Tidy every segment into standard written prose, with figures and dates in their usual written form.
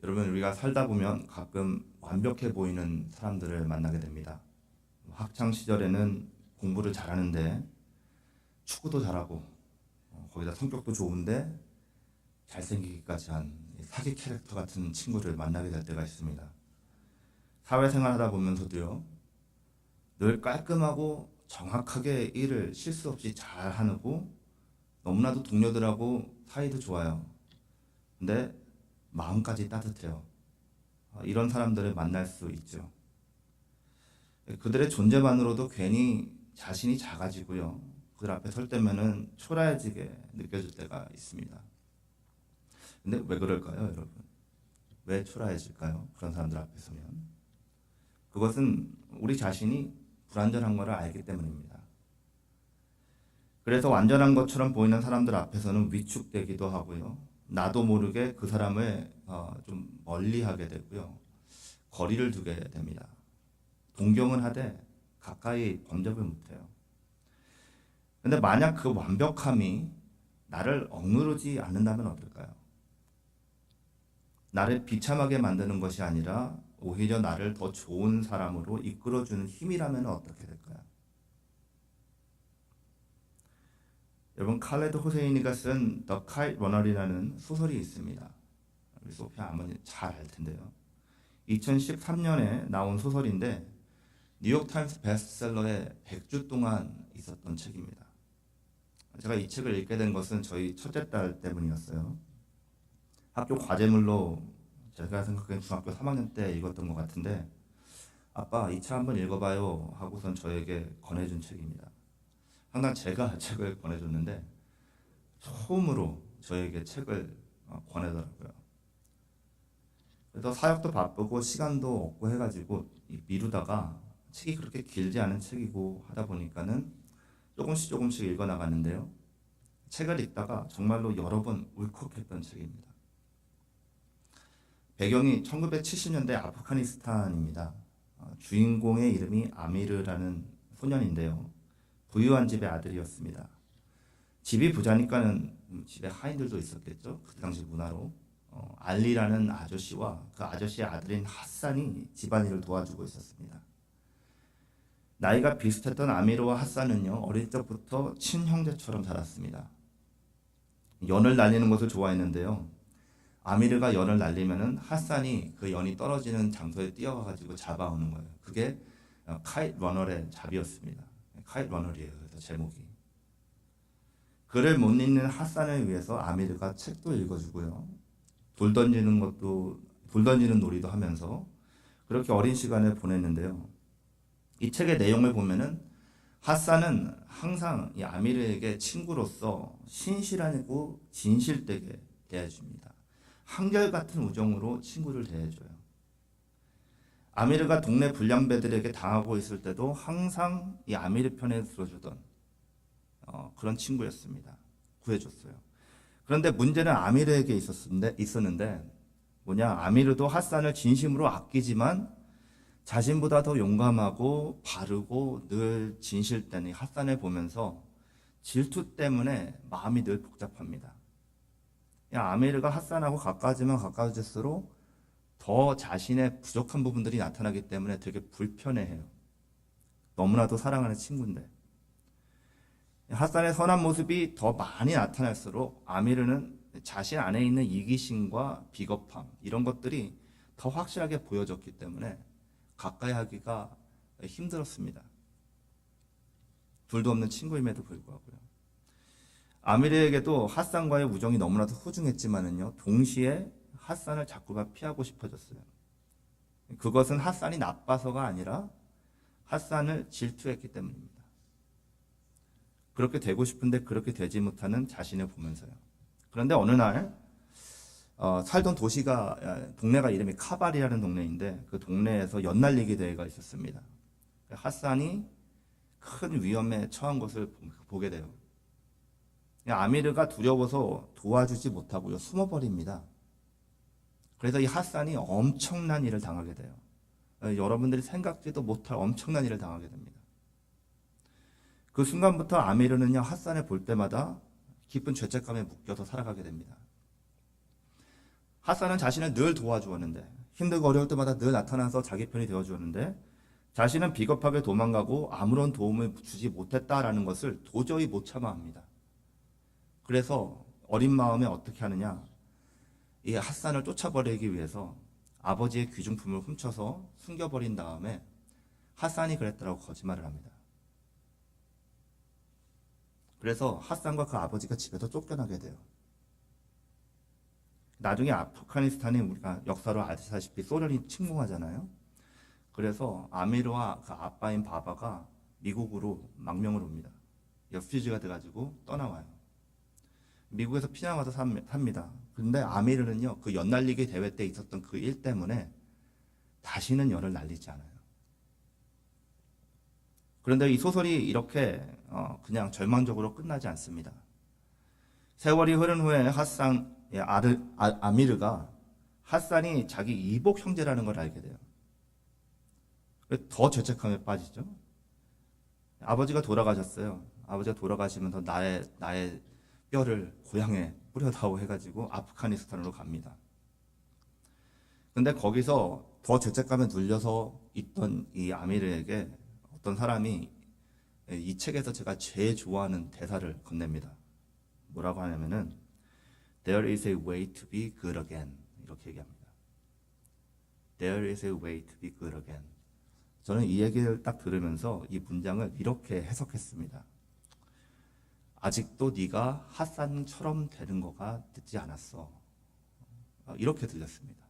여러분, 우리가 살다 보면 가끔 완벽해 보이는 사람들을 만나게 됩니다. 학창 시절에는 공부를 잘하는데 축구도 잘하고 거기다 성격도 좋은데 잘생기기까지 한 사기 캐릭터 같은 친구를 만나게 될 때가 있습니다. 사회생활 하다 보면서도요, 늘 깔끔하고 정확하게 일을 실수 없이 잘 하고 너무나도 동료들하고 사이도 좋아요. 근데 마음까지 따뜻해요. 이런 사람들을 만날 수 있죠. 그들의 존재만으로도 괜히 자신이 작아지고요. 그들 앞에 설 때면은 초라해지게 느껴질 때가 있습니다. 근데 왜 그럴까요, 여러분? 왜 초라해질까요? 그런 사람들 앞에 서면. 그것은 우리 자신이 불완전한 것을 알기 때문입니다. 그래서 완전한 것처럼 보이는 사람들 앞에서는 위축되기도 하고요. 나도 모르게 그 사람을 좀 멀리하게 되고요. 거리를 두게 됩니다. 동경은 하되 가까이 범접을 못해요. 근데 만약 그 완벽함이 나를 억누르지 않는다면 어떨까요? 나를 비참하게 만드는 것이 아니라 오히려 나를 더 좋은 사람으로 이끌어주는 힘이라면 어떻게 될까요? 여러분, 칼레드 호세이니가 쓴 The Kite Runner이라는 소설이 있습니다. 우리 소피아 아버님 잘 알 텐데요. 2013년에 나온 소설인데 뉴욕타임스 베스트셀러에 100주 동안 있었던 책입니다. 제가 이 책을 읽게 된 것은 저희 첫째 딸 때문이었어요. 학교 과제물로 제가 생각하기엔 중학교 3학년 때 읽었던 것 같은데, 아빠 이 책 한번 읽어봐요 하고선 저에게 권해준 책입니다. 항상 제가 책을 권해줬는데 처음으로 저에게 책을 권하더라고요. 그래서 사역도 바쁘고 시간도 없고 해가지고 미루다가 책이 그렇게 길지 않은 책이고 하다 보니까는 조금씩 읽어 나갔는데요. 책을 읽다가 정말로 여러 번 울컥했던 책입니다. 배경이 1970년대 아프가니스탄입니다. 주인공의 이름이 아미르라는 소년인데요. 부유한 집의 아들이었습니다. 집이 부자니까는 집에 하인들도 있었겠죠. 그 당시 문화로. 알리라는 아저씨와 그 아저씨의 아들인 핫산이 집안일을 도와주고 있었습니다. 나이가 비슷했던 아미르와 핫산은요, 어릴 적부터 친형제처럼 자랐습니다. 연을 날리는 것을 좋아했는데요. 아미르가 연을 날리면은 핫산이 그 연이 떨어지는 장소에 뛰어가가지고 잡아오는 거예요. 그게 카이트 러너의 잡이었습니다. 카이트 러너리에요. 그래서 제목이. 글을 못 읽는 핫산을 위해서 아미르가 책도 읽어주고요. 돌 던지는 놀이도 하면서 그렇게 어린 시간을 보냈는데요. 이 책의 내용을 보면은 핫산은 항상 이 아미르에게 친구로서 신실하고 진실되게 대해줍니다. 한결같은 우정으로 친구를 대해줘요. 아미르가 동네 불량배들에게 당하고 있을 때도 항상 이 아미르 편에 들어주던 그런 친구였습니다. 구해줬어요. 그런데 문제는 아미르에게 있었는데 뭐냐, 아미르도 핫산을 진심으로 아끼지만 자신보다 더 용감하고 바르고 늘 진실된 핫산을 보면서 질투 때문에 마음이 늘 복잡합니다. 아미르가 핫산하고 가까워지면 가까워질수록 더 자신의 부족한 부분들이 나타나기 때문에 되게 불편해해요. 너무나도 사랑하는 친구인데. 핫산의 선한 모습이 더 많이 나타날수록 아미르는 자신 안에 있는 이기심과 비겁함, 이런 것들이 더 확실하게 보여졌기 때문에 가까이 하기가 힘들었습니다. 둘도 없는 친구임에도 불구하고요. 아미르에게도 핫산과의 우정이 너무나도 소중했지만은요, 동시에 핫산을 자꾸만 피하고 싶어졌어요. 그것은 핫산이 나빠서가 아니라 핫산을 질투했기 때문입니다. 그렇게 되고 싶은데 그렇게 되지 못하는 자신을 보면서요. 그런데 어느 날 살던 동네가 이름이 카발이라는 동네인데 그 동네에서 연날리기 대회가 있었습니다. 핫산이 큰 위험에 처한 것을 보게 돼요. 아미르가 두려워서 도와주지 못하고요, 숨어버립니다. 그래서 이 핫산이 엄청난 일을 당하게 돼요. 여러분들이 생각지도 못할 엄청난 일을 당하게 됩니다. 그 순간부터 아미르는요, 핫산을 볼 때마다 깊은 죄책감에 묶여서 살아가게 됩니다. 핫산은 자신을 늘 도와주었는데, 힘들고 어려울 때마다 늘 나타나서 자기 편이 되어주었는데, 자신은 비겁하게 도망가고 아무런 도움을 주지 못했다라는 것을 도저히 못 참아합니다. 그래서 어린 마음에 어떻게 하느냐, 이 핫산을 쫓아버리기 위해서 아버지의 귀중품을 훔쳐서 숨겨버린 다음에 핫산이 그랬다고 거짓말을 합니다. 그래서 핫산과 그 아버지가 집에서 쫓겨나게 돼요. 나중에 아프가니스탄이 우리가 역사로 아시다시피 소련이 침공하잖아요. 그래서 아미르와 그 아빠인 바바가 미국으로 망명을 옵니다. 레퓨지가 돼가지고 떠나와요. 미국에서 피난와서 삽니다. 근데 아미르는요, 그 연날리기 대회 때 있었던 그 일 때문에 다시는 연을 날리지 않아요. 그런데 이 소설이 이렇게 그냥 절망적으로 끝나지 않습니다. 세월이 흐른 후에 아미르가 핫산이 자기 이복 형제라는 걸 알게 돼요. 더 죄책감에 빠지죠. 아버지가 돌아가셨어요. 아버지가 돌아가시면서 나의 뼈를 고향에 뿌려다오 해가지고 아프가니스탄으로 갑니다. 근데 거기서 더 죄책감에 눌려서 있던 이 아미르에게 어떤 사람이 이 책에서 제가 제일 좋아하는 대사를 건넵니다. 뭐라고 하냐면은 There is a way to be good again. 이렇게 얘기합니다. There is a way to be good again. 저는 이 얘기를 딱 들으면서 이 문장을 이렇게 해석했습니다. 아직도 네가 핫산처럼 되는 거가 늦지 않았어. 이렇게 들렸습니다.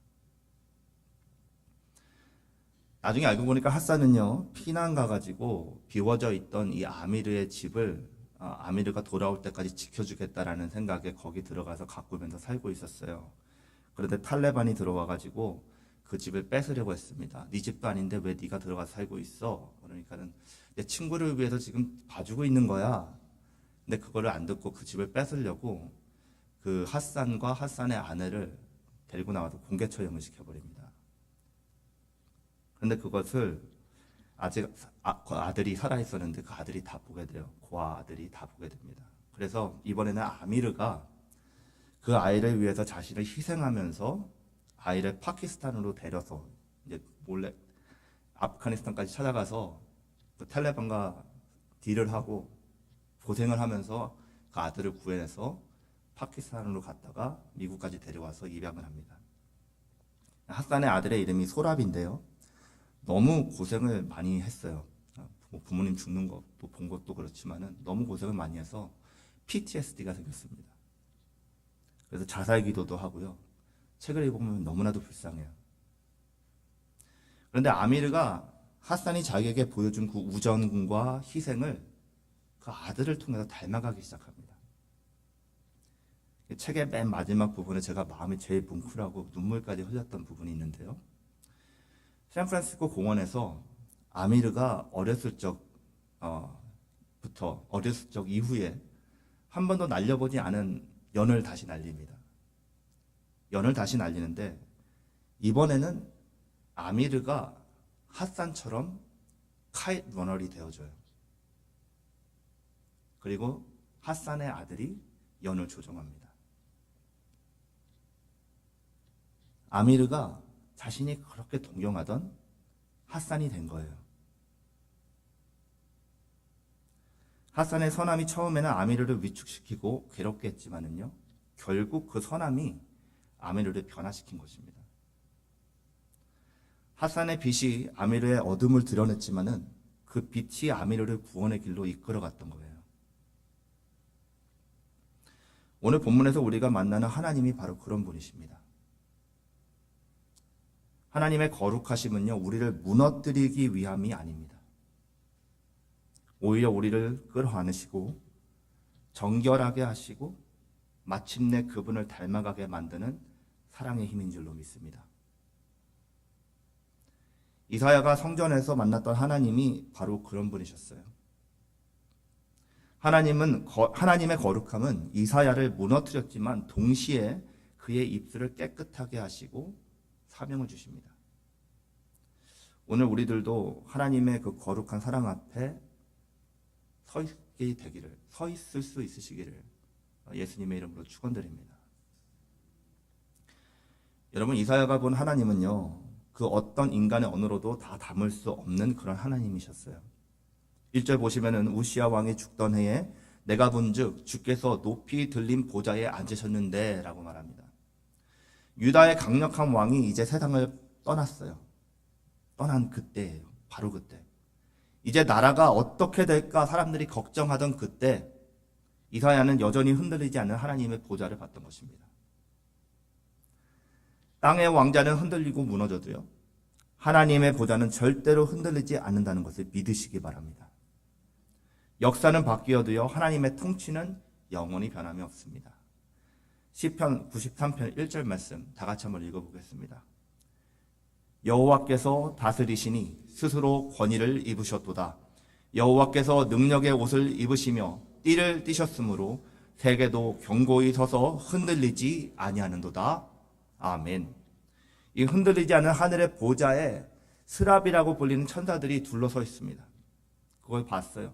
나중에 알고 보니까 핫산은요, 피난 가가지고 비워져 있던 이 아미르의 집을 아미르가 돌아올 때까지 지켜주겠다라는 생각에 거기 들어가서 가꾸면서 살고 있었어요. 그런데 탈레반이 들어와가지고 그 집을 뺏으려고 했습니다. 네 집도 아닌데 왜 네가 들어가서 살고 있어? 그러니까는 내 친구를 위해서 지금 봐주고 있는 거야. 근데 그거를 안 듣고 그 집을 뺏으려고 그 핫산과 핫산의 아내를 데리고 나와서 공개 처형을 시켜버립니다. 그런데 그것을 아직 그 아들이 살아있었는데 그 아들이 다 보게 돼요. 그 아들이 다 보게 됩니다. 그래서 이번에는 아미르가 그 아이를 위해서 자신을 희생하면서 아이를 파키스탄으로 데려서 이제 몰래 아프가니스탄까지 찾아가서 그 탈레반과 딜을 하고 고생을 하면서 그 아들을 구해내서 파키스탄으로 갔다가 미국까지 데려와서 입양을 합니다. 핫산의 아들의 이름이 소랍인데요. 너무 고생을 많이 했어요. 부모님 죽는 것도 본 것도 그렇지만은 너무 고생을 많이 해서 PTSD가 생겼습니다. 그래서 자살 기도도 하고요. 책을 읽어보면 너무나도 불쌍해요. 그런데 아미르가 핫산이 자기에게 보여준 그 우정과 희생을 그 아들을 통해서 닮아가기 시작합니다. 책의 맨 마지막 부분에 제가 마음이 제일 뭉클하고 눈물까지 흘렸던 부분이 있는데요. 샌프란시스코 공원에서 아미르가 어렸을 적 이후에 한 번도 날려보지 않은 연을 다시 날립니다. 연을 다시 날리는데 이번에는 아미르가 핫산처럼 카이트 러널이 되어줘요. 그리고 핫산의 아들이 연을 조종합니다. 아미르가 자신이 그렇게 동경하던 핫산이 된 거예요. 핫산의 선함이 처음에는 아미르를 위축시키고 괴롭게 했지만은요, 결국 그 선함이 아미르를 변화시킨 것입니다. 핫산의 빛이 아미르의 어둠을 드러냈지만은 그 빛이 아미르를 구원의 길로 이끌어갔던 거예요. 오늘 본문에서 우리가 만나는 하나님이 바로 그런 분이십니다. 하나님의 거룩하심은요, 우리를 무너뜨리기 위함이 아닙니다. 오히려 우리를 끌어안으시고 정결하게 하시고 마침내 그분을 닮아가게 만드는 사랑의 힘인 줄로 믿습니다. 이사야가 성전에서 만났던 하나님이 바로 그런 분이셨어요. 하나님의 거룩함은 이사야를 무너뜨렸지만 동시에 그의 입술을 깨끗하게 하시고 사명을 주십니다. 오늘 우리들도 하나님의 그 거룩한 사랑 앞에 서 있을 수 있으시기를 예수님의 이름으로 축원드립니다. 여러분, 이사야가 본 하나님은요, 그 어떤 인간의 언어로도 다 담을 수 없는 그런 하나님이셨어요. 1절 보시면은 우시야 왕이 죽던 해에 내가 본즉 주께서 높이 들린 보좌에 앉으셨는데 라고 말합니다. 유다의 강력한 왕이 이제 세상을 떠났어요. 떠난 그때예요. 바로 그때. 이제 나라가 어떻게 될까 사람들이 걱정하던 그때 이사야는 여전히 흔들리지 않는 하나님의 보좌를 봤던 것입니다. 땅의 왕자는 흔들리고 무너져도요, 하나님의 보좌는 절대로 흔들리지 않는다는 것을 믿으시기 바랍니다. 역사는 바뀌어도요, 하나님의 통치는 영원히 변함이 없습니다. 시편 93편 1절 말씀 다 같이 한번 읽어보겠습니다. 여호와께서 다스리시니 스스로 권위를 입으셨도다. 여호와께서 능력의 옷을 입으시며 띠를 띠셨으므로 세계도 견고히 서서 흔들리지 아니하는도다. 아멘. 이 흔들리지 않은 하늘의 보좌에 스랍이라고 불리는 천사들이 둘러서 있습니다. 그걸 봤어요.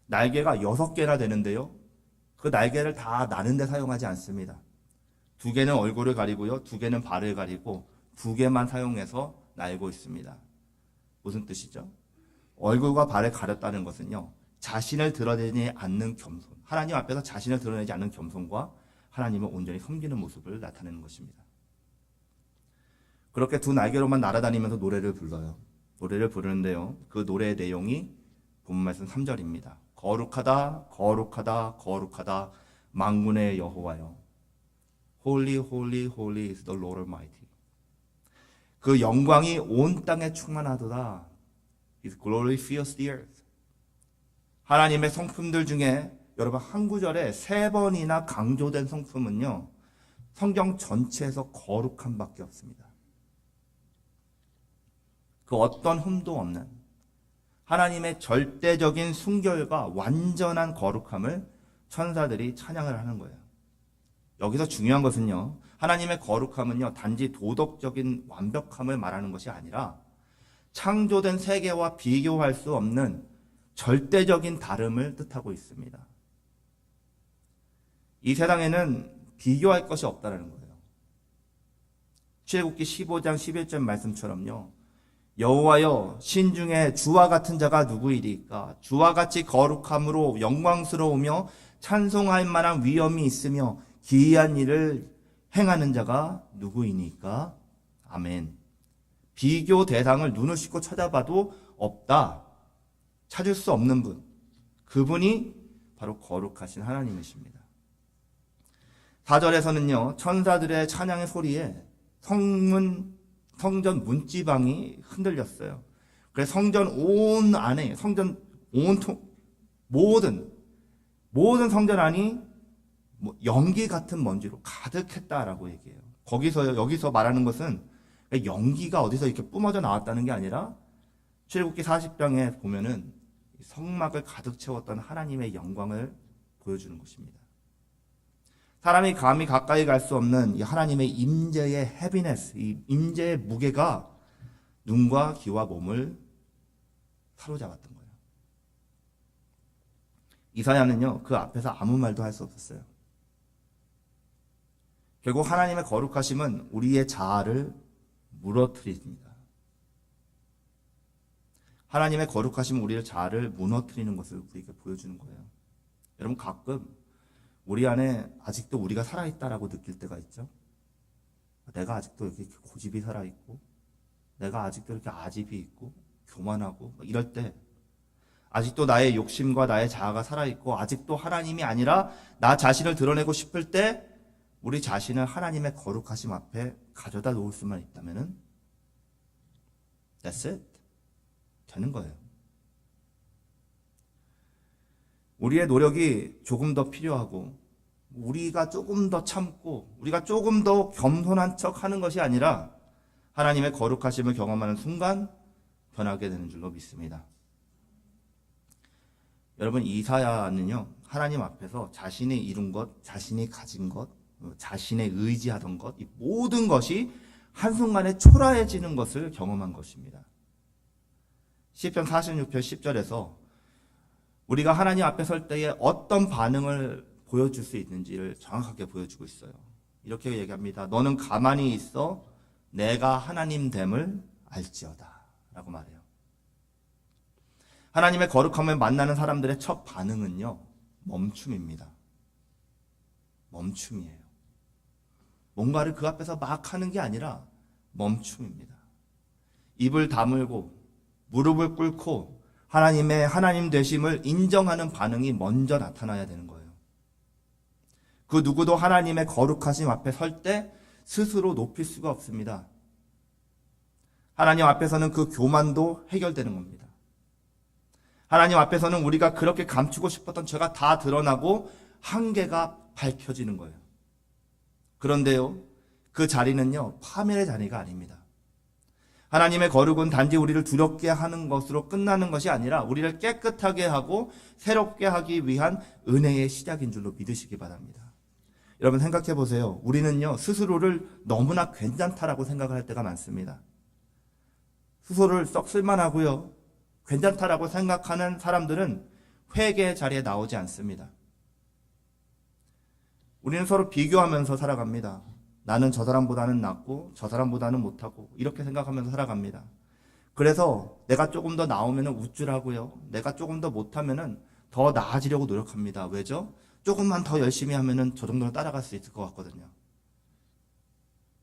날개가 6개나 되는데요, 그 날개를 다 나는 데 사용하지 않습니다. 2개는 얼굴을 가리고요, 2개는 발을 가리고 2개만 사용해서 날고 있습니다. 무슨 뜻이죠? 얼굴과 발을 가렸다는 것은요, 자신을 드러내지 않는 겸손, 하나님 앞에서 자신을 드러내지 않는 겸손과 하나님을 온전히 섬기는 모습을 나타내는 것입니다. 그렇게 2 날개로만 날아다니면서 노래를 불러요. 노래를 부르는데요, 그 노래의 내용이 본문 말씀 3절입니다. 거룩하다 거룩하다 거룩하다 만군의 여호와여, Holy holy holy is the Lord Almighty. 그 영광이 온 땅에 충만하도다. His glory fills the earth. 하나님의 성품들 중에 여러분 한 구절에 3번이나 강조된 성품은요, 성경 전체에서 거룩한 밖에 없습니다. 그 어떤 흠도 없는 하나님의 절대적인 순결과 완전한 거룩함을 천사들이 찬양을 하는 거예요. 여기서 중요한 것은요, 하나님의 거룩함은요, 단지 도덕적인 완벽함을 말하는 것이 아니라 창조된 세계와 비교할 수 없는 절대적인 다름을 뜻하고 있습니다. 이 세상에는 비교할 것이 없다는 거예요. 출애굽기 15장 11절 말씀처럼요, 여호와여 신중에 주와 같은 자가 누구이리까? 주와 같이 거룩함으로 영광스러우며 찬송할 만한 위엄이 있으며 기이한 일을 행하는 자가 누구이니까? 아멘. 비교 대상을 눈을 씻고 찾아봐도 없다. 찾을 수 없는 분. 그분이 바로 거룩하신 하나님이십니다. 4절에서는요, 천사들의 찬양의 소리에 성전 문지방이 흔들렸어요. 그래서 성전 온 안에, 성전 온통, 모든 성전 안이 연기 같은 먼지로 가득했다라고 얘기해요. 여기서 말하는 것은 연기가 어디서 이렇게 뿜어져 나왔다는 게 아니라 출애굽기 40장에 보면은 성막을 가득 채웠던 하나님의 영광을 보여주는 것입니다. 사람이 감히 가까이 갈 수 없는 이 하나님의 임재의 헤비네스, 이 임재의 무게가 눈과 귀와 몸을 사로잡았던 거예요. 이사야는요, 그 앞에서 아무 말도 할 수 없었어요. 결국 하나님의 거룩하심은 우리의 자아를 무너뜨립니다. 하나님의 거룩하심은 우리의 자아를 무너뜨리는 것을 우리에게 보여주는 거예요. 여러분, 가끔 우리 안에 아직도 우리가 살아있다라고 느낄 때가 있죠. 내가 아직도 이렇게 고집이 살아있고, 내가 아직도 이렇게 아집이 있고, 교만하고, 이럴 때, 아직도 나의 욕심과 나의 자아가 살아있고, 아직도 하나님이 아니라 나 자신을 드러내고 싶을 때, 우리 자신을 하나님의 거룩하심 앞에 가져다 놓을 수만 있다면은, that's it. 되는 거예요. 우리의 노력이 조금 더 필요하고, 우리가 조금 더 참고, 우리가 조금 더 겸손한 척 하는 것이 아니라 하나님의 거룩하심을 경험하는 순간 변하게 되는 줄로 믿습니다. 여러분, 이사야는요, 하나님 앞에서 자신이 이룬 것, 자신이 가진 것, 자신의 의지하던 것, 이 모든 것이 한순간에 초라해지는 것을 경험한 것입니다. 시편 46편 10절에서 우리가 하나님 앞에 설 때에 어떤 반응을 보여줄 수 있는지를 정확하게 보여주고 있어요. 이렇게 얘기합니다. 너는 가만히 있어 내가 하나님 됨을 알지어다 라고 말해요. 하나님의 거룩함을 만나는 사람들의 첫 반응은요, 멈춤입니다. 멈춤이에요. 뭔가를 그 앞에서 막 하는 게 아니라 멈춤입니다. 입을 다물고 무릎을 꿇고 하나님의 하나님 되심을 인정하는 반응이 먼저 나타나야 되는 거예요. 그 누구도 하나님의 거룩하심 앞에 설 때 스스로 높일 수가 없습니다. 하나님 앞에서는 그 교만도 해결되는 겁니다. 하나님 앞에서는 우리가 그렇게 감추고 싶었던 죄가 다 드러나고 한계가 밝혀지는 거예요. 그런데요, 그 자리는요, 파멸의 자리가 아닙니다. 하나님의 거룩은 단지 우리를 두렵게 하는 것으로 끝나는 것이 아니라 우리를 깨끗하게 하고 새롭게 하기 위한 은혜의 시작인 줄로 믿으시기 바랍니다. 여러분 생각해 보세요. 우리는요, 스스로를 너무나 괜찮다라고 생각을 할 때가 많습니다. 스스로를 썩 쓸만하고요, 괜찮다라고 생각하는 사람들은 회개의 자리에 나오지 않습니다. 우리는 서로 비교하면서 살아갑니다. 나는 저 사람보다는 낫고 저 사람보다는 못하고 이렇게 생각하면서 살아갑니다. 그래서 내가 조금 더 나오면 우쭐하고요, 내가 조금 더 못하면 더 나아지려고 노력합니다. 왜죠? 조금만 더 열심히 하면 저 정도는 따라갈 수 있을 것 같거든요.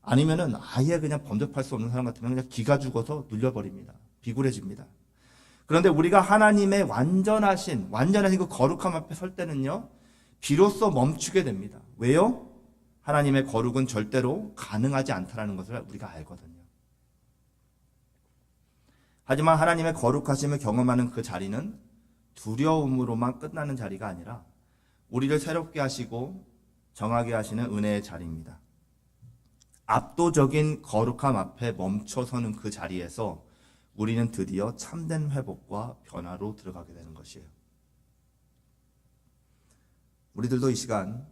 아니면은 아예 그냥 범접할 수 없는 사람 같으면 그냥 기가 죽어서 눌려버립니다. 비굴해집니다. 그런데 우리가 하나님의 완전하신 그 거룩함 앞에 설 때는요, 비로소 멈추게 됩니다. 왜요? 하나님의 거룩은 절대로 가능하지 않다는 것을 우리가 알거든요. 하지만 하나님의 거룩하심을 경험하는 그 자리는 두려움으로만 끝나는 자리가 아니라 우리를 새롭게 하시고 정하게 하시는 은혜의 자리입니다. 압도적인 거룩함 앞에 멈춰서는 그 자리에서 우리는 드디어 참된 회복과 변화로 들어가게 되는 것이에요. 우리들도 이 시간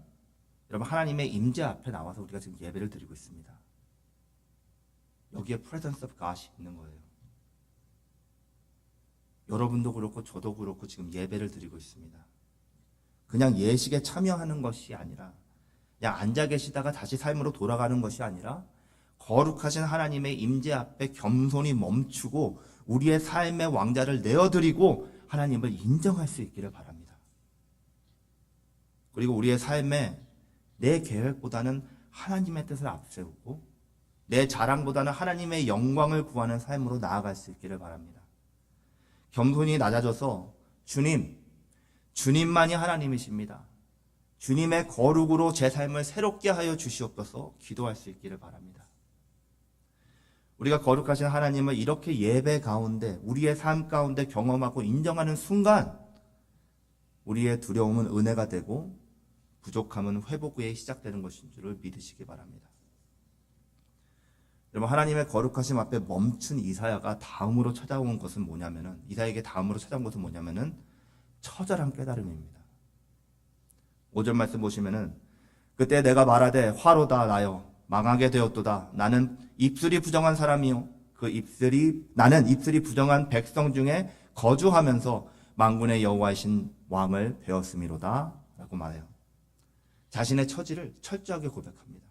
여러분 하나님의 임재 앞에 나와서 우리가 지금 예배를 드리고 있습니다. 여기에 presence of God이 있는 거예요. 여러분도 그렇고 저도 그렇고 지금 예배를 드리고 있습니다. 그냥 예식에 참여하는 것이 아니라 그냥 앉아 계시다가 다시 삶으로 돌아가는 것이 아니라 거룩하신 하나님의 임재 앞에 겸손히 멈추고 우리의 삶의 왕자를 내어드리고 하나님을 인정할 수 있기를 바랍니다. 그리고 우리의 삶에 내 계획보다는 하나님의 뜻을 앞세우고 내 자랑보다는 하나님의 영광을 구하는 삶으로 나아갈 수 있기를 바랍니다. 겸손히 낮아져서 주님만이 하나님이십니다. 주님의 거룩으로 제 삶을 새롭게 하여 주시옵소서 기도할 수 있기를 바랍니다. 우리가 거룩하신 하나님을 이렇게 예배 가운데 우리의 삶 가운데 경험하고 인정하는 순간 우리의 두려움은 은혜가 되고 부족함은 회복 후에 시작되는 것인 줄을 믿으시기 바랍니다. 여러분 하나님의 거룩하심 앞에 멈춘 이사야가 다음으로 찾아온 것은 뭐냐면은 이사야에게 다음으로 찾아온 것은 뭐냐면은 처절한 깨달음입니다. 5절 말씀 보시면은 그때 내가 말하되 화로다 나여 망하게 되었도다. 나는 입술이 부정한 사람이요 나는 입술이 부정한 백성 중에 거주하면서 만군의 여호와이신 왕을 배웠음이로다 라고 말해요. 자신의 처지를 철저하게 고백합니다.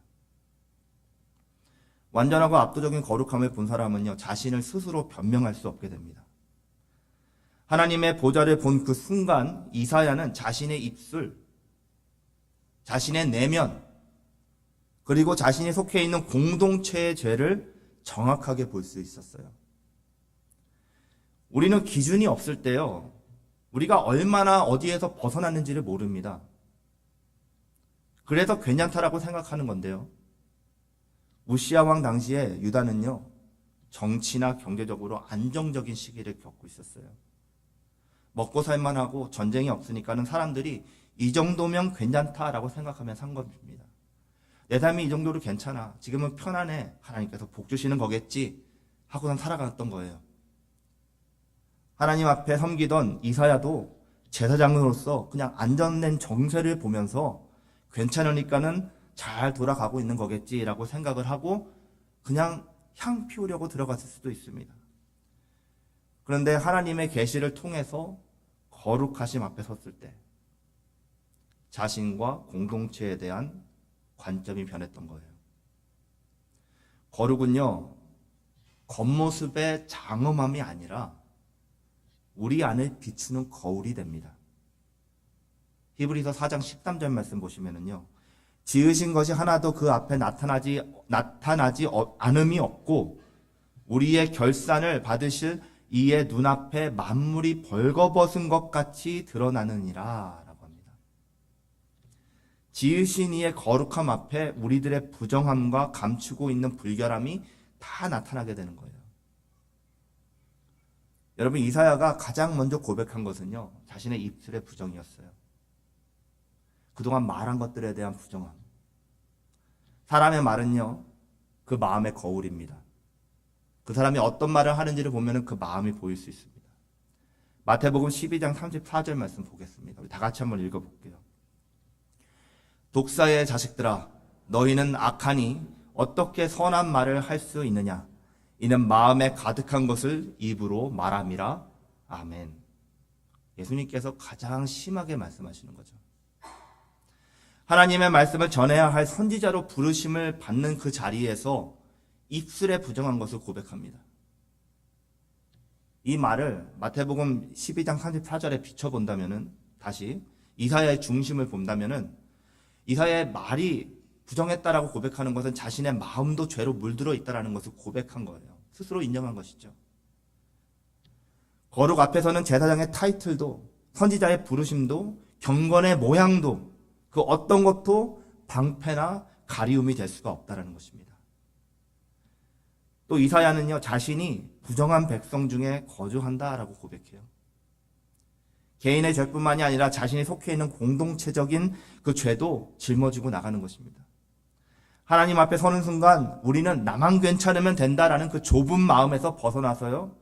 완전하고 압도적인 거룩함을 본 사람은요, 자신을 스스로 변명할 수 없게 됩니다. 하나님의 보좌를 본 그 순간 이사야는 자신의 입술, 자신의 내면, 그리고 자신이 속해 있는 공동체의 죄를 정확하게 볼 수 있었어요. 우리는 기준이 없을 때요, 우리가 얼마나 어디에서 벗어났는지를 모릅니다. 그래서 괜찮다라고 생각하는 건데요. 우시야 왕 당시에 유다는요, 정치나 경제적으로 안정적인 시기를 겪고 있었어요. 먹고 살만하고 전쟁이 없으니까는 사람들이 이 정도면 괜찮다라고 생각하면 산 겁니다. 내 삶이 이 정도로 괜찮아. 지금은 편안해. 하나님께서 복 주시는 거겠지. 하고선 살아갔던 거예요. 하나님 앞에 섬기던 이사야도 제사장으로서 그냥 안전된 정세를 보면서 괜찮으니까는 잘 돌아가고 있는 거겠지라고 생각을 하고 그냥 향 피우려고 들어갔을 수도 있습니다. 그런데 하나님의 계시를 통해서 거룩하심 앞에 섰을 때 자신과 공동체에 대한 관점이 변했던 거예요. 거룩은요, 겉모습의 장엄함이 아니라 우리 안을 비추는 거울이 됩니다. 히브리서 4장 13절 말씀 보시면은요, 지으신 것이 하나도 그 앞에 나타나지 않음이 없고 우리의 결산을 받으실 이의 눈앞에 만물이 벌거벗은 것 같이 드러나느니라 라고 합니다. 지으신 이의 거룩함 앞에 우리들의 부정함과 감추고 있는 불결함이 다 나타나게 되는 거예요. 여러분, 이사야가 가장 먼저 고백한 것은요, 자신의 입술의 부정이었어요. 그동안 말한 것들에 대한 부정함. 사람의 말은요, 그 마음의 거울입니다. 그 사람이 어떤 말을 하는지를 보면 그 마음이 보일 수 있습니다. 마태복음 12장 34절 말씀 보겠습니다. 우리 다 같이 한번 읽어볼게요. 독사의 자식들아, 너희는 악하니 어떻게 선한 말을 할 수 있느냐? 이는 마음에 가득한 것을 입으로 말함이라. 아멘. 예수님께서 가장 심하게 말씀하시는 거죠. 하나님의 말씀을 전해야 할 선지자로 부르심을 받는 그 자리에서 입술에 부정한 것을 고백합니다. 이 말을 마태복음 12장 34절에 비춰본다면은, 다시 이사야의 중심을 본다면은, 이사야의 말이 부정했다라고 고백하는 것은 자신의 마음도 죄로 물들어 있다라는 것을 고백한 거예요. 스스로 인정한 것이죠. 거룩 앞에서는 제사장의 타이틀도, 선지자의 부르심도, 경건의 모양도 그 어떤 것도 방패나 가리움이 될 수가 없다라는 것입니다. 또 이사야는요, 자신이 부정한 백성 중에 거주한다라고 고백해요. 개인의 죄뿐만이 아니라 자신이 속해 있는 공동체적인 그 죄도 짊어지고 나가는 것입니다. 하나님 앞에 서는 순간 우리는 나만 괜찮으면 된다라는 그 좁은 마음에서 벗어나서요,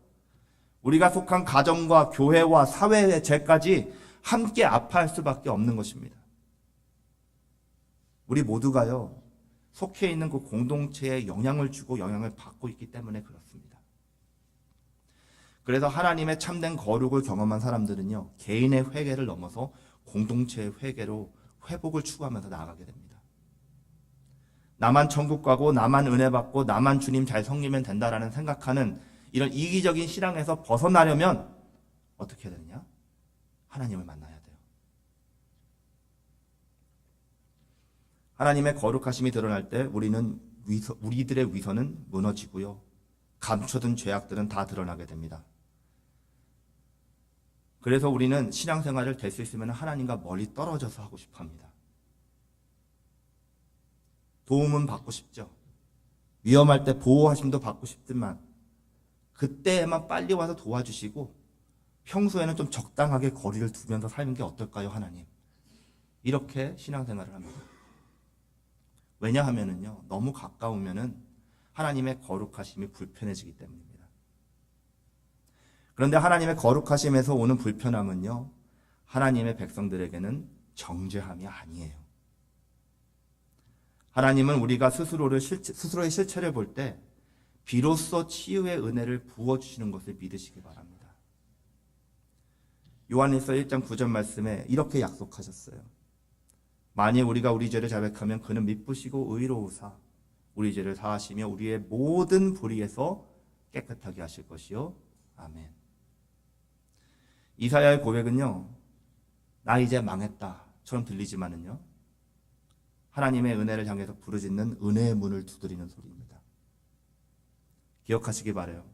우리가 속한 가정과 교회와 사회의 죄까지 함께 아파할 수밖에 없는 것입니다. 우리 모두가요, 속해 있는 그 공동체에 영향을 주고 영향을 받고 있기 때문에 그렇습니다. 그래서 하나님의 참된 거룩을 경험한 사람들은요, 개인의 회개를 넘어서 공동체의 회개로 회복을 추구하면서 나아가게 됩니다. 나만 천국 가고 나만 은혜 받고 나만 주님 잘 섬기면 된다라는 생각하는 이런 이기적인 신앙에서 벗어나려면 어떻게 해야 되느냐? 하나님을 만나야 돼요. 하나님의 거룩하심이 드러날 때 우리들의 위선은 무너지고요, 감춰둔 죄악들은 다 드러나게 됩니다. 그래서 우리는 신앙생활을 될 수 있으면 하나님과 멀리 떨어져서 하고 싶어 합니다. 도움은 받고 싶죠. 위험할 때 보호하심도 받고 싶지만 그때에만 빨리 와서 도와주시고 평소에는 좀 적당하게 거리를 두면서 사는 게 어떨까요, 하나님? 이렇게 신앙생활을 합니다. 왜냐하면은요, 너무 가까우면은 하나님의 거룩하심이 불편해지기 때문입니다. 그런데 하나님의 거룩하심에서 오는 불편함은요, 하나님의 백성들에게는 정죄함이 아니에요. 하나님은 우리가 스스로의 실체를 볼 때 비로소 치유의 은혜를 부어주시는 것을 믿으시기 바랍니다. 요한일서 1장 9절 말씀에 이렇게 약속하셨어요. 만일 우리가 우리 죄를 자백하면 그는 미쁘시고 의로우사 우리 죄를 사하시며 우리의 모든 불의에서 깨끗하게 하실 것이요. 아멘. 이사야의 고백은요, 나 이제 망했다처럼 들리지만은요, 하나님의 은혜를 향해서 부르짖는 은혜의 문을 두드리는 소리입니다. 기억하시기 바라요.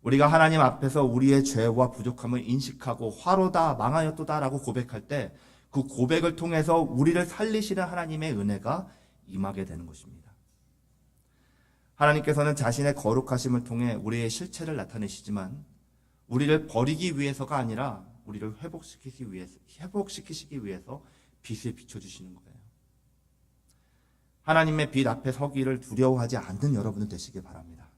우리가 하나님 앞에서 우리의 죄와 부족함을 인식하고 화로다 망하였도다라고 고백할 때 그 고백을 통해서 우리를 살리시는 하나님의 은혜가 임하게 되는 것입니다. 하나님께서는 자신의 거룩하심을 통해 우리의 실체를 나타내시지만 우리를 버리기 위해서가 아니라 우리를 회복시키시기 위해서 빛을 비춰주시는 거예요. 하나님의 빛 앞에 서기를 두려워하지 않는 여러분들 되시길 바랍니다.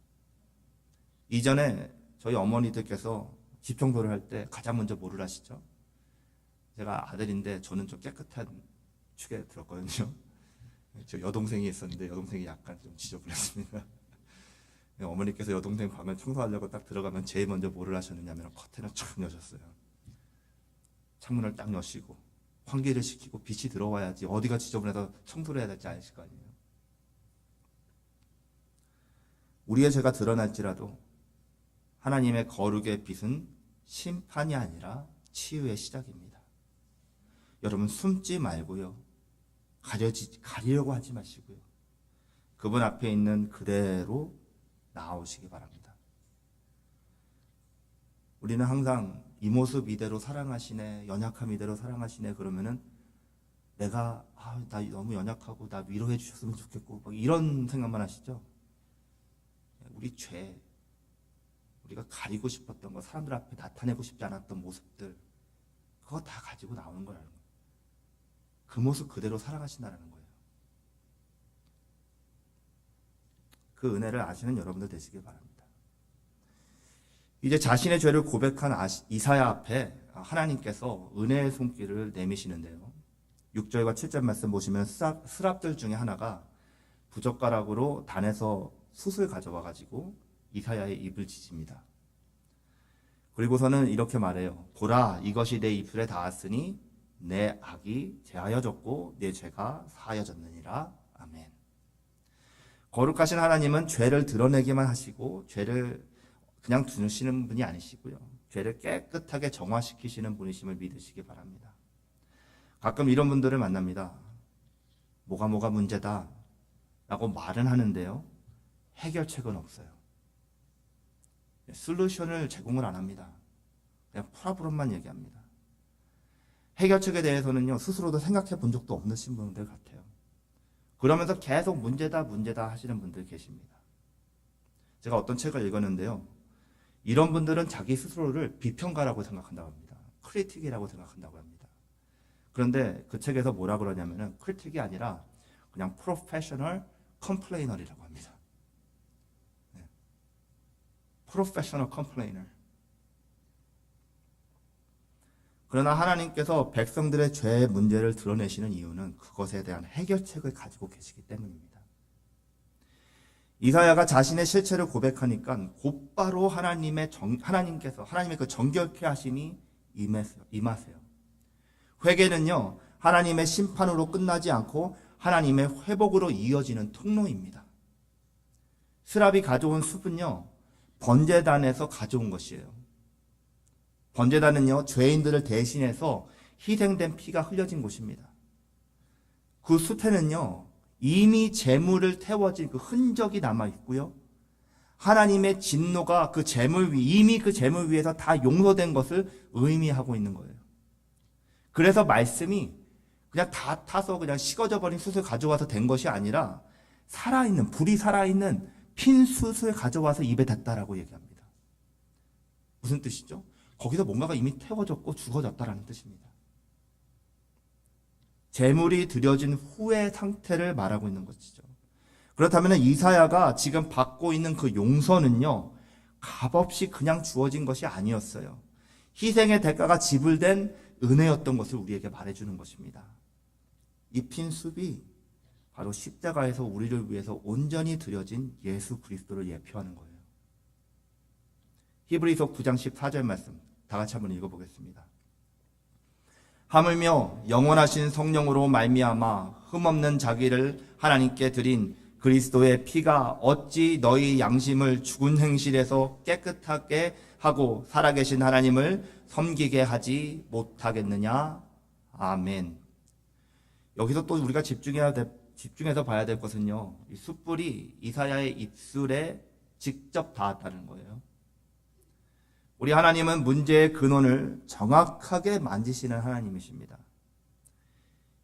이전에 저희 어머니들께서 집 청소를 할 때 가장 먼저 뭐를 하시죠? 제가 아들인데 저는 좀 깨끗한 축에 들었거든요. 저 여동생이 있었는데 여동생이 약간 좀 지저분했습니다. 어머니께서 여동생 방을 청소하려고 딱 들어가면 제일 먼저 뭐를 하셨느냐면 커튼을 쫙 여셨어요. 창문을 딱 여시고 환기를 시키고 빛이 들어와야지 어디가 지저분해서 청소를 해야 될지 아실 거 아니에요. 우리의 죄가 드러날지라도 하나님의 거룩의 빛은 심판이 아니라 치유의 시작입니다. 여러분 숨지 말고요. 가리려고 하지 마시고요. 그분 앞에 있는 그대로 나오시기 바랍니다. 우리는 항상 이 모습 이대로 사랑하시네, 연약함 이대로 사랑하시네 그러면은 내가 나 너무 연약하고 나 위로해 주셨으면 좋겠고 막 이런 생각만 하시죠. 우리 죄, 우리가 가리고 싶었던 거, 사람들 앞에 나타내고 싶지 않았던 모습들, 그거 다 가지고 나오는 거라는 거예요. 그 모습 그대로 사랑하신다는 거예요. 그 은혜를 아시는 여러분들 되시길 바랍니다. 이제 자신의 죄를 고백한 이사야 앞에 하나님께서 은혜의 손길을 내미시는데요. 6절과 7절 말씀 보시면 스랍들 중에 하나가 부젓가락으로 단에서 숯을 가져와 가지고 이사야의 입을 지집니다. 그리고서는 이렇게 말해요. 보라, 이것이 내 입술에 닿았으니 내 악이 제하여졌고 내 죄가 사하여졌느니라. 아멘. 거룩하신 하나님은 죄를 드러내기만 하시고 죄를 그냥 두시는 분이 아니시고요. 죄를 깨끗하게 정화시키시는 분이심을 믿으시기 바랍니다. 가끔 이런 분들을 만납니다. 뭐가 문제다 라고 말은 하는데요. 해결책은 없어요. 솔루션을 제공을 안 합니다. 그냥 프라브럼만 얘기합니다. 해결책에 대해서는요, 스스로도 생각해 본 적도 없으신 분들 같아요. 그러면서 계속 문제다 하시는 분들 계십니다. 제가 어떤 책을 읽었는데요. 이런 분들은 자기 스스로를 비평가라고 생각한다고 합니다. 크리틱이라고 생각한다고 합니다. 그런데 그 책에서 뭐라 그러냐면은 크리틱이 아니라 그냥 프로페셔널 컴플레이너리라고 합니다. 프로페셔널 컴플레이너. 그러나 하나님께서 백성들의 죄의 문제를 드러내시는 이유는 그것에 대한 해결책을 가지고 계시기 때문입니다. 이사야가 자신의 실체를 고백하니까 곧바로 하나님께서 하나님의 그 정결케 하심이 임하세요. 회개는요, 하나님의 심판으로 끝나지 않고 하나님의 회복으로 이어지는 통로입니다. 스랍이 가져온 숲은요, 번제단에서 가져온 것이에요. 번제단은요, 죄인들을 대신해서 희생된 피가 흘려진 곳입니다. 그 숲에는요, 이미 제물을 태워진 그 흔적이 남아 있고요. 하나님의 진노가 그 제물 이미 그 제물 위에서 다 용서된 것을 의미하고 있는 거예요. 그래서 말씀이 그냥 다 타서 그냥 식어져 버린 숯을 가져와서 된 것이 아니라 불이 살아있는 핀 숯을 가져와서 입에 댔다라고 얘기합니다. 무슨 뜻이죠? 거기서 뭔가가 이미 태워졌고 죽어졌다라는 뜻입니다. 제물이 드려진 후의 상태를 말하고 있는 것이죠. 그렇다면 이사야가 지금 받고 있는 그 용서는요, 값없이 그냥 주어진 것이 아니었어요. 희생의 대가가 지불된 은혜였던 것을 우리에게 말해주는 것입니다. 이 핀 숲이 바로 십자가에서 우리를 위해서 온전히 드려진 예수 그리스도를 예표하는 거예요. 히브리서 9장 14절 말씀 다 같이 한번 읽어보겠습니다. 하물며 영원하신 성령으로 말미암아 흠없는 자기를 하나님께 드린 그리스도의 피가 어찌 너희 양심을 죽은 행실에서 깨끗하게 하고 살아계신 하나님을 섬기게 하지 못하겠느냐. 아멘. 여기서 또 우리가 집중해서 봐야 될 것은요, 이 숯불이 이사야의 입술에 직접 닿았다는 거예요. 우리 하나님은 문제의 근원을 정확하게 만지시는 하나님이십니다.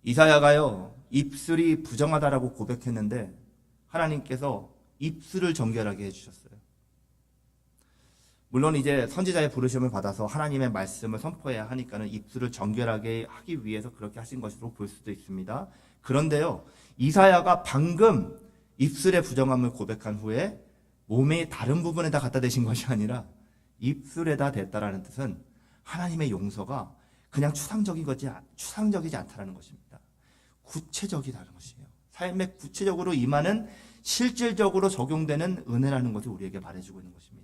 이사야가요, 입술이 부정하다라고 고백했는데 하나님께서 입술을 정결하게 해주셨어요. 물론 이제 선지자의 부르심을 받아서 하나님의 말씀을 선포해야 하니까는 입술을 정결하게 하기 위해서 그렇게 하신 것으로 볼 수도 있습니다. 그런데요, 이사야가 방금 입술의 부정함을 고백한 후에 몸의 다른 부분에다 갖다 대신 것이 아니라 입술에다 댔다라는 뜻은 하나님의 용서가 그냥 추상적이지 않다라는 것입니다. 구체적이라는 것이에요. 삶에 구체적으로 임하는 실질적으로 적용되는 은혜라는 것을 우리에게 말해주고 있는 것입니다.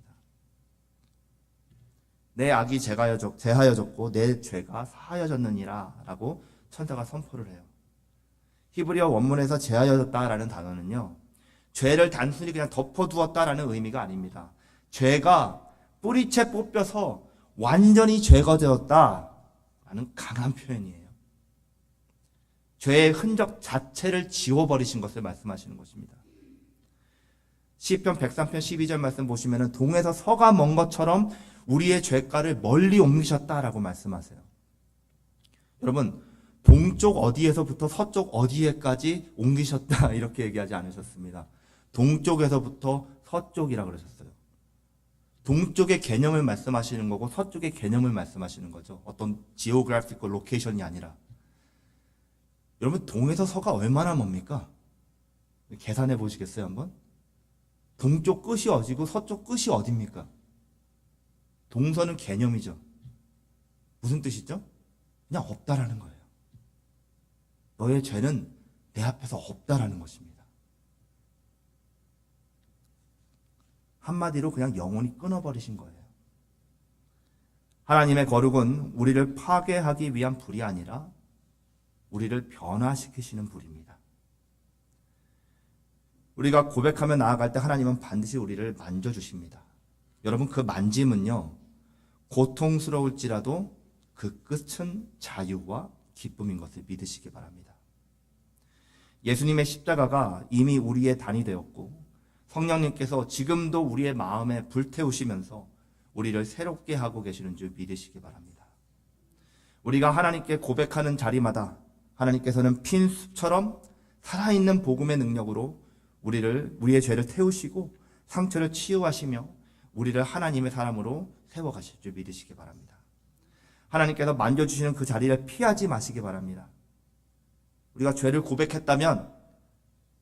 내 악이 제하여졌고 내 죄가 사하여졌느니라 라고 천사가 선포를 해요. 히브리어 원문에서 제하여졌다라는 단어는요, 죄를 단순히 그냥 덮어두었다라는 의미가 아닙니다. 죄가 뿌리채 뽑혀서 완전히 죄가 되었다라는 강한 표현이에요. 죄의 흔적 자체를 지워버리신 것을 말씀하시는 것입니다. 시편 103편 12절 말씀 보시면 동에서 서가 먼 것처럼 우리의 죄가를 멀리 옮기셨다라고 말씀하세요. 여러분, 동쪽 어디에서부터 서쪽 어디에까지 옮기셨다 이렇게 얘기하지 않으셨습니다. 동쪽에서부터 서쪽이라고 그러셨어요. 동쪽의 개념을 말씀하시는 거고 서쪽의 개념을 말씀하시는 거죠. 어떤 지오그래피컬 로케이션이 아니라. 여러분, 동에서 서가 얼마나 멉니까? 계산해 보시겠어요, 한번? 동쪽 끝이 어디고 서쪽 끝이 어디입니까? 동서는 개념이죠. 무슨 뜻이죠? 그냥 없다라는 거예요. 너의 죄는 내 앞에서 없다라는 것입니다. 한마디로 그냥 영원히 끊어버리신 거예요. 하나님의 거룩은 우리를 파괴하기 위한 불이 아니라 우리를 변화시키시는 불입니다. 우리가 고백하며 나아갈 때 하나님은 반드시 우리를 만져주십니다. 여러분, 그 만짐은요, 고통스러울지라도 그 끝은 자유와 기쁨인 것을 믿으시기 바랍니다. 예수님의 십자가가 이미 우리의 단이 되었고 성령님께서 지금도 우리의 마음에 불태우시면서 우리를 새롭게 하고 계시는 줄 믿으시기 바랍니다. 우리가 하나님께 고백하는 자리마다 하나님께서는 핀 숲처럼 살아있는 복음의 능력으로 우리의 죄를 태우시고 상처를 치유하시며 우리를 하나님의 사람으로 세워가실 줄 믿으시기 바랍니다. 하나님께서 만져주시는 그 자리를 피하지 마시기 바랍니다. 우리가 죄를 고백했다면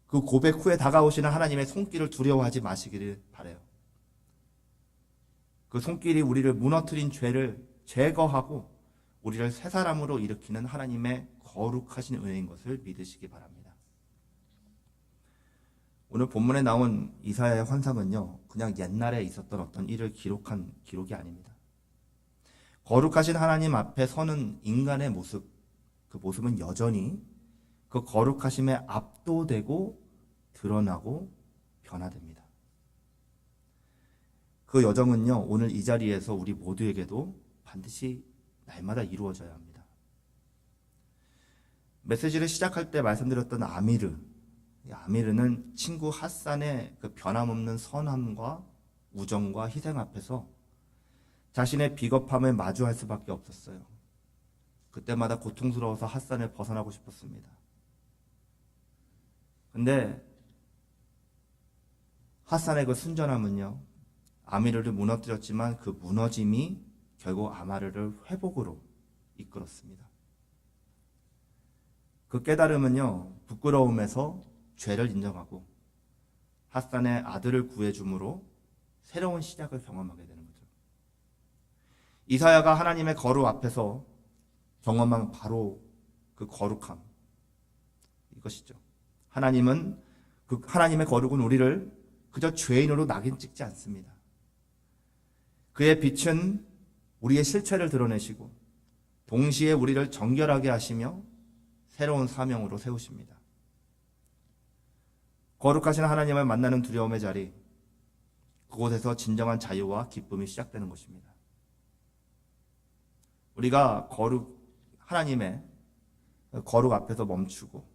그 고백 후에 다가오시는 하나님의 손길을 두려워하지 마시기를 바라요. 그 손길이 우리를 무너뜨린 죄를 제거하고 우리를 새 사람으로 일으키는 하나님의 거룩하신 은혜인 것을 믿으시기 바랍니다. 오늘 본문에 나온 이사야의 환상은요, 그냥 옛날에 있었던 어떤 일을 기록한 기록이 아닙니다. 거룩하신 하나님 앞에 서는 인간의 모습, 그 모습은 여전히 그 거룩하심에 압도되고 드러나고 변화됩니다. 그 여정은요, 오늘 이 자리에서 우리 모두에게도 반드시 날마다 이루어져야 합니다. 메시지를 시작할 때 말씀드렸던 아미르는 친구 핫산의 그 변함없는 선함과 우정과 희생 앞에서 자신의 비겁함을 마주할 수밖에 없었어요. 그때마다 고통스러워서 핫산을 벗어나고 싶었습니다. 근데 핫산의 그 순전함은요, 아미르를 무너뜨렸지만 그 무너짐이 결국 아마르를 회복으로 이끌었습니다. 그 깨달음은요, 부끄러움에서 죄를 인정하고 핫산의 아들을 구해줌으로 새로운 시작을 경험하게 되는 거죠. 이사야가 하나님의 거룩 앞에서 경험한 바로 그 거룩함, 이것이죠. 하나님의 거룩은 우리를 그저 죄인으로 낙인 찍지 않습니다. 그의 빛은 우리의 실체를 드러내시고 동시에 우리를 정결하게 하시며 새로운 사명으로 세우십니다. 거룩하신 하나님을 만나는 두려움의 자리, 그곳에서 진정한 자유와 기쁨이 시작되는 것입니다. 우리가 하나님의 거룩 앞에서 멈추고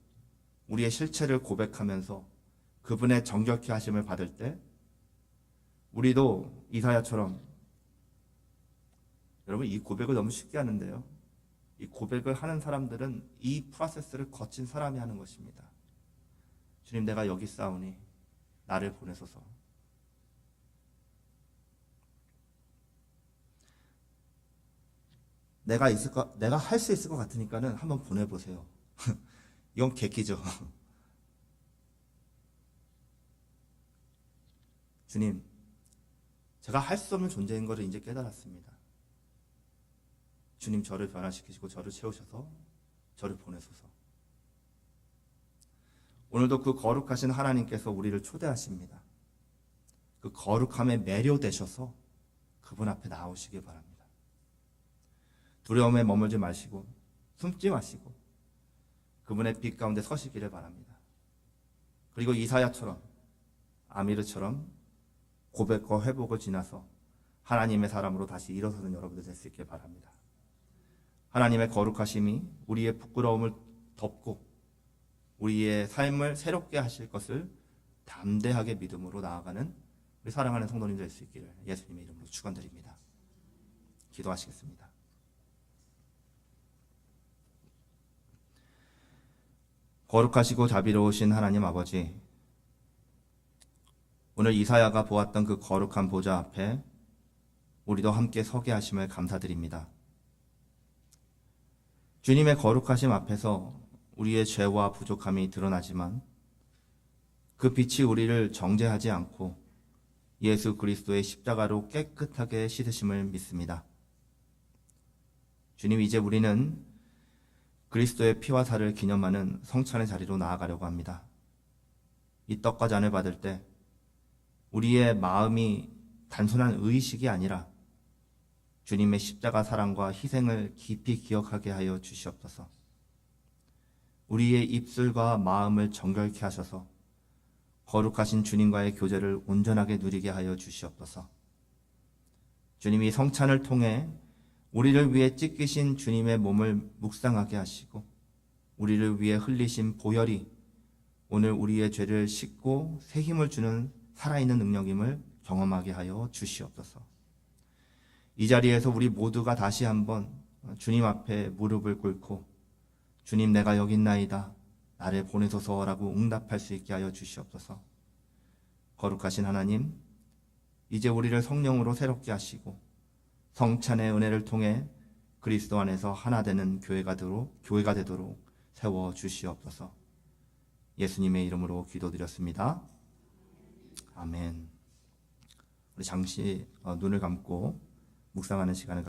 우리의 실체를 고백하면서 그분의 정결케 하심을 받을 때 우리도 이사야처럼, 여러분, 이 고백을 너무 쉽게 하는데요, 이 고백을 하는 사람들은 이 프로세스를 거친 사람이 하는 것입니다. 주님, 내가 여기 있사오니 나를 보내소서. 내가 할 수 있을 것 같으니까는 한번 보내보세요. 이건 객기죠. 주님, 제가 할 수 없는 존재인 것을 이제 깨달았습니다. 주님, 저를 변화시키시고 저를 채우셔서 저를 보내소서. 오늘도 그 거룩하신 하나님께서 우리를 초대하십니다. 그 거룩함에 매료되셔서 그분 앞에 나오시길 바랍니다. 두려움에 머물지 마시고 숨지 마시고 그분의 빛 가운데 서시기를 바랍니다. 그리고 이사야처럼 아미르처럼 고백과 회복을 지나서 하나님의 사람으로 다시 일어서는 여러분들 될 수 있길 바랍니다. 하나님의 거룩하심이 우리의 부끄러움을 덮고 우리의 삶을 새롭게 하실 것을 담대하게 믿음으로 나아가는 우리 사랑하는 성도님 될 수 있기를 예수님의 이름으로 축원드립니다. 기도하시겠습니다. 거룩하시고 자비로우신 하나님 아버지, 오늘 이사야가 보았던 그 거룩한 보좌 앞에 우리도 함께 서게 하심을 감사드립니다. 주님의 거룩하심 앞에서 우리의 죄와 부족함이 드러나지만 그 빛이 우리를 정죄하지 않고 예수 그리스도의 십자가로 깨끗하게 씻으심을 믿습니다. 주님, 이제 우리는 그리스도의 피와 살을 기념하는 성찬의 자리로 나아가려고 합니다. 이 떡과 잔을 받을 때 우리의 마음이 단순한 의식이 아니라 주님의 십자가 사랑과 희생을 깊이 기억하게 하여 주시옵소서. 우리의 입술과 마음을 정결케 하셔서 거룩하신 주님과의 교제를 온전하게 누리게 하여 주시옵소서. 주님이 성찬을 통해 우리를 위해 찢기신 주님의 몸을 묵상하게 하시고 우리를 위해 흘리신 보혈이 오늘 우리의 죄를 씻고 새 힘을 주는 살아있는 능력임을 경험하게 하여 주시옵소서. 이 자리에서 우리 모두가 다시 한번 주님 앞에 무릎을 꿇고 주님, 내가 여기 있나이다, 나를 보내소서라고 응답할 수 있게 하여 주시옵소서. 거룩하신 하나님, 이제 우리를 성령으로 새롭게 하시고 성찬의 은혜를 통해 그리스도 안에서 하나 되는 교회가 되도록 세워 주시옵소서. 예수님의 이름으로 기도드렸습니다. 아멘. 우리 잠시 눈을 감고 묵상하는 시간을